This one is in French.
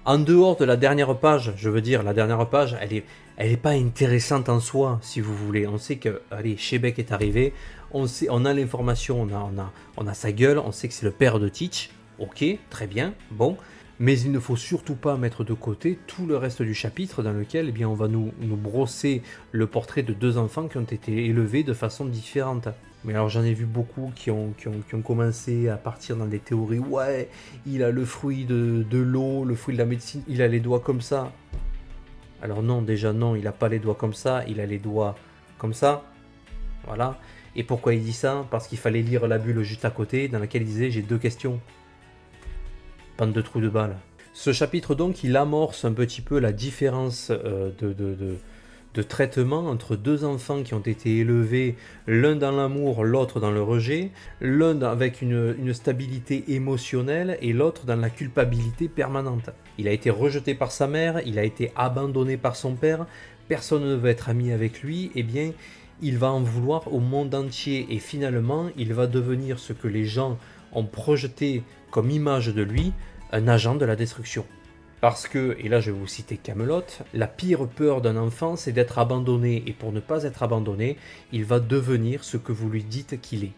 En dehors de la dernière page, je veux dire, la dernière page, elle est pas intéressante en soi, si vous voulez. On sait que, allez, Shebeck est arrivé, on a l'information, on a sa gueule, on sait que c'est le père de Teach. Ok, très bien, bon. Mais il ne faut surtout pas mettre de côté tout le reste du chapitre dans lequel eh bien, on va nous brosser le portrait de deux enfants qui ont été élevés de façon différente. Mais alors j'en ai vu beaucoup qui ont commencé à partir dans des théories. Ouais, il a le fruit de l'eau, le fruit de la médecine, il a les doigts comme ça. Alors non, déjà non, il a pas les doigts comme ça, il a les doigts comme ça. Voilà. Et pourquoi il dit ça? Parce qu'il fallait lire la bulle juste à côté dans laquelle il disait j'ai deux questions. Bande de trous de balles. Ce chapitre donc, il amorce un petit peu la différence de traitement entre deux enfants qui ont été élevés, l'un dans l'amour, l'autre dans le rejet, l'un avec une stabilité émotionnelle et l'autre dans la culpabilité permanente. Il a été rejeté par sa mère, il a été abandonné par son père, personne ne veut être ami avec lui, eh bien, il va en vouloir au monde entier et finalement, il va devenir ce que les gens ont projeté comme image de lui, un agent de la destruction. Parce que, et là je vais vous citer Camelot, la pire peur d'un enfant c'est d'être abandonné, et pour ne pas être abandonné, il va devenir ce que vous lui dites qu'il est.